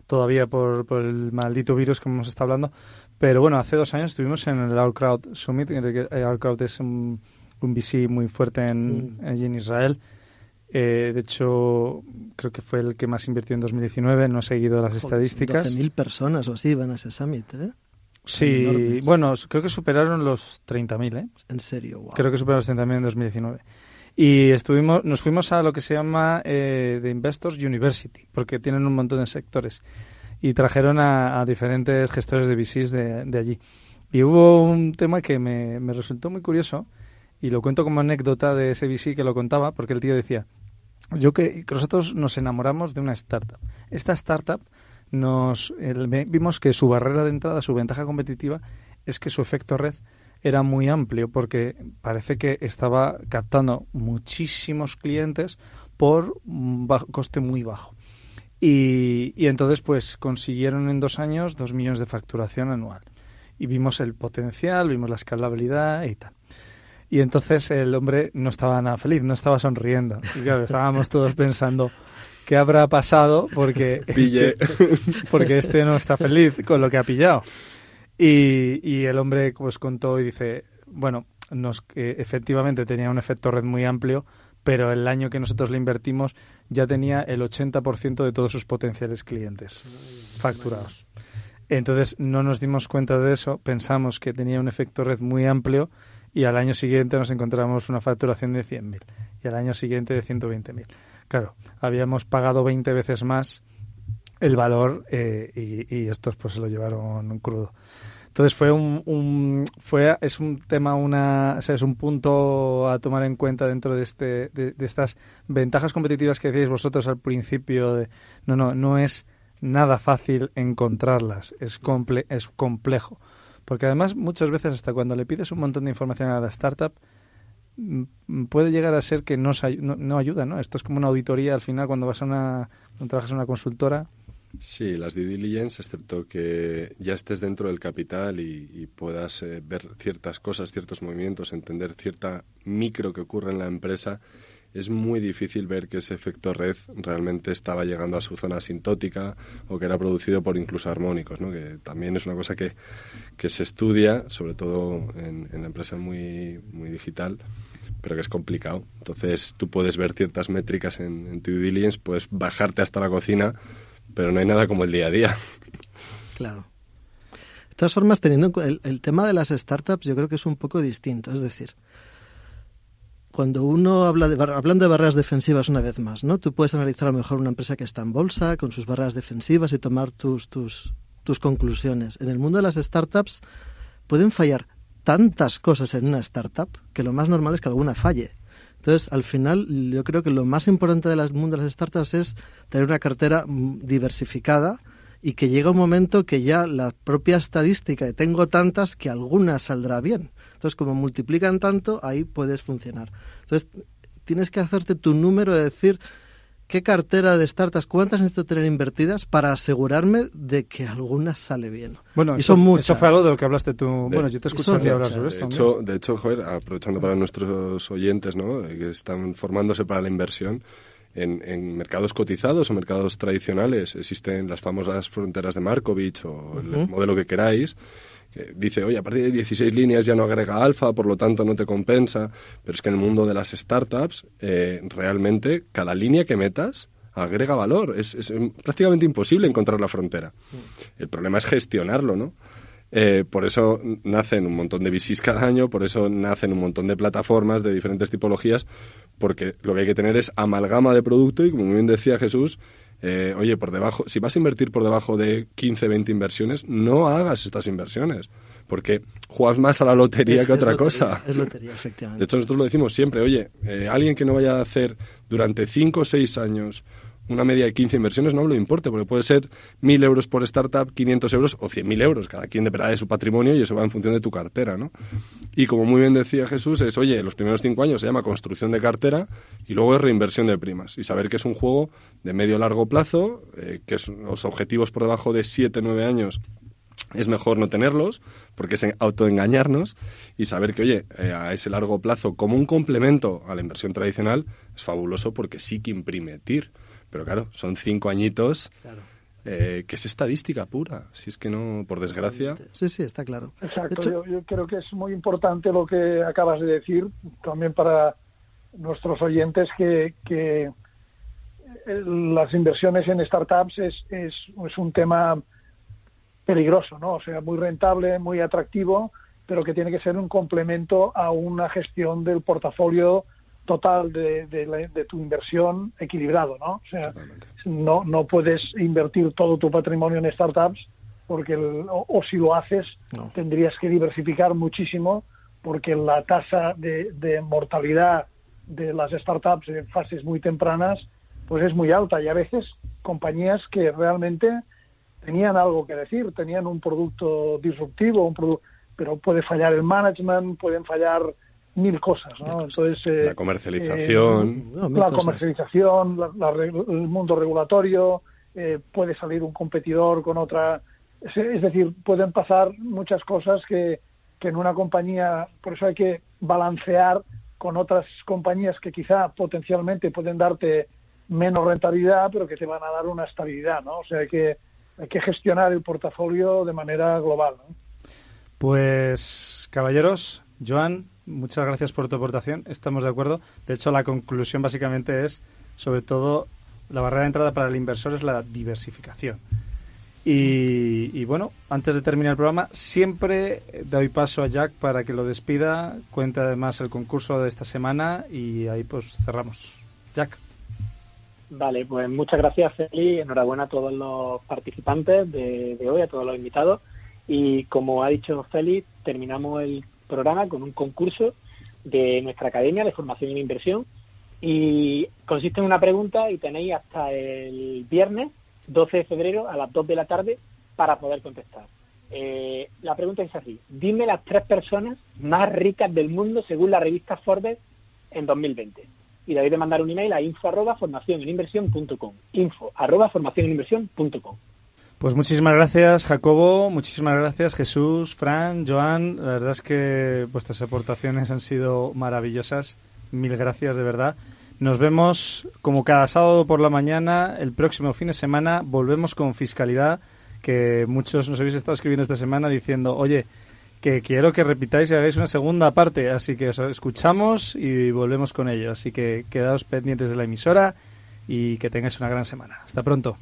todavía por el maldito virus que hemos estado hablando, pero bueno, hace 2 años estuvimos en el OurCrowd Summit. OurCrowd es un VC muy fuerte allí en Israel. De hecho, creo que fue el que más invirtió en 2019, no he seguido las estadísticas. 12.000 personas o así van a ese summit, ¿eh? Sí, enormes. Bueno, creo que superaron los 30.000, ¿eh? En serio, wow. Creo que superaron los 30.000 en 2019. Y nos fuimos a lo que se llama The Investors University, porque tienen un montón de sectores. Y trajeron a diferentes gestores de VCs de allí. Y hubo un tema que me resultó muy curioso, y lo cuento como anécdota de ese VC que lo contaba, porque el tío decía, que nosotros nos enamoramos de una startup. Esta startup vimos que su barrera de entrada, su ventaja competitiva, es que su efecto red era muy amplio, porque parece que estaba captando muchísimos clientes por un coste muy bajo. Y entonces pues consiguieron en 2 años 2 millones de facturación anual. Y vimos el potencial, vimos la escalabilidad y tal. Y entonces el hombre no estaba nada feliz, no estaba sonriendo. Y claro, estábamos todos pensando, ¿qué habrá pasado? Porque este no está feliz con lo que ha pillado. Y el hombre pues contó y dice, bueno, efectivamente tenía un efecto red muy amplio, pero el año que nosotros le invertimos ya tenía el 80% de todos sus potenciales clientes facturados. Entonces no nos dimos cuenta de eso, pensamos que tenía un efecto red muy amplio, y al año siguiente nos encontramos una facturación de 100.000 y al año siguiente de 120.000. claro, habíamos pagado 20 veces más el valor y estos pues se lo llevaron crudo. Entonces es un tema, o sea, es un punto a tomar en cuenta dentro de estas ventajas competitivas que decíais vosotros al principio. No es nada fácil encontrarlas, es complejo. Porque además muchas veces hasta cuando le pides un montón de información a la startup puede llegar a ser que no ayuda, ¿no? Esto es como una auditoría al final cuando cuando trabajas en una consultora. Sí, las due diligence, excepto que ya estés dentro del capital y puedas ver ciertas cosas, ciertos movimientos, entender cierta micro que ocurre en la empresa, es muy difícil ver que ese efecto red realmente estaba llegando a su zona asintótica o que era producido por incluso armónicos, ¿no? Que también es una cosa que se estudia, sobre todo en la empresa muy, muy digital, pero que es complicado. Entonces tú puedes ver ciertas métricas en tu due diligence, puedes bajarte hasta la cocina, pero no hay nada como el día a día. Claro. De todas formas, teniendo el tema de las startups, yo creo que es un poco distinto. Es decir, cuando uno hablando de barreras defensivas una vez más, ¿no? Tú puedes analizar a lo mejor una empresa que está en bolsa, con sus barreras defensivas y tomar tus conclusiones. En el mundo de las startups pueden fallar tantas cosas en una startup que lo más normal es que alguna falle. Entonces, al final, yo creo que lo más importante del mundo de las startups es tener una cartera diversificada y que llega un momento que ya la propia estadística, tengo tantas que alguna saldrá bien. Entonces, como multiplican tanto, ahí puedes funcionar. Entonces, tienes que hacerte tu número de decir qué cartera de startups, cuántas necesito tener invertidas para asegurarme de que alguna sale bien. Bueno, y son muchas. Eso fue algo de lo que hablaste tú. Bueno, yo te escuché hablar sobre esto. De hecho, joder, aprovechando para nuestros oyentes, ¿no? Que están formándose para la inversión, en mercados cotizados o mercados tradicionales existen las famosas fronteras de Markovich o el modelo que queráis, que dice, oye, a partir de 16 líneas ya no agrega alfa, por lo tanto no te compensa. Pero es que en el mundo de las startups, realmente cada línea que metas agrega valor. Es prácticamente imposible encontrar la frontera. El problema es gestionarlo, ¿no? Por eso nacen un montón de VCs cada año, por eso nacen un montón de plataformas de diferentes tipologías, porque lo que hay que tener es amalgama de producto y, como muy bien decía Jesús, oye, si vas a invertir por debajo de 15, 20 inversiones, no hagas estas inversiones, porque juegas más a la lotería que otra cosa. Es lotería, efectivamente. De hecho, nosotros lo decimos siempre, oye, alguien que no vaya a hacer durante 5 o 6 años una media de 15 inversiones, no le importe, porque puede ser 1.000 euros por startup, 500 euros o 100.000 euros, cada quien dependerá de su patrimonio y eso va en función de tu cartera, ¿no? Y como muy bien decía Jesús, oye, los primeros 5 años se llama construcción de cartera y luego es reinversión de primas. Y saber que es un juego de medio-largo plazo, que los objetivos por debajo de 7, 9 años es mejor no tenerlos, porque es autoengañarnos, y saber que, oye, a ese largo plazo, como un complemento a la inversión tradicional, es fabuloso porque sí que imprime TIR. Pero claro, son 5 añitos, claro. Que es estadística pura, si es que no, por desgracia. Sí, está claro. Exacto, hecho, yo creo que es muy importante lo que acabas de decir, también para nuestros oyentes, que las inversiones en startups es un tema peligroso, ¿no? O sea, muy rentable, muy atractivo, pero que tiene que ser un complemento a una gestión del portafolio total de tu inversión equilibrado, ¿no? O sea, no puedes invertir todo tu patrimonio en startups porque o si lo haces tendrías que diversificar muchísimo, porque la tasa de mortalidad de las startups en fases muy tempranas pues es muy alta, y a veces compañías que realmente tenían algo que decir, tenían un producto disruptivo, pero puede fallar el management, pueden fallar 1000 cosas, ¿no? Entonces, la comercialización, el mundo regulatorio, puede salir un competidor con otra, es decir, pueden pasar muchas cosas que en una compañía, por eso hay que balancear con otras compañías que quizá potencialmente pueden darte menos rentabilidad, pero que te van a dar una estabilidad, ¿no? O sea, hay que gestionar el portafolio de manera global, ¿no? Pues, caballeros, Joan, muchas gracias por tu aportación. Estamos de acuerdo. De hecho, la conclusión básicamente es, sobre todo, la barrera de entrada para el inversor es la diversificación. Y bueno, antes de terminar el programa, siempre doy paso a Jack para que lo despida, cuente además el concurso de esta semana y ahí pues cerramos. Jack. Vale, pues muchas gracias, Feli. Enhorabuena a todos los participantes de hoy, a todos los invitados. Y como ha dicho Feli, terminamos el programa con un concurso de nuestra Academia de Formación en Inversión. Y consiste en una pregunta y tenéis hasta el viernes 12 de febrero a las 2 de la tarde para poder contestar. La pregunta es así: dime las 3 personas más ricas del mundo según la revista Forbes en 2020. Y debéis de mandar un email a info@formacioneninversión.com, info@formacioneninversión.com. Pues muchísimas gracias, Jacobo, muchísimas gracias, Jesús, Fran, Joan. La verdad es que vuestras aportaciones han sido maravillosas. Mil gracias, de verdad. Nos vemos como cada sábado por la mañana. El próximo fin de semana volvemos con fiscalidad, que muchos nos habéis estado escribiendo esta semana diciendo, oye, que quiero que repitáis y hagáis una segunda parte. Así que os escuchamos y volvemos con ello. Así que quedaos pendientes de la emisora y que tengáis una gran semana. Hasta pronto.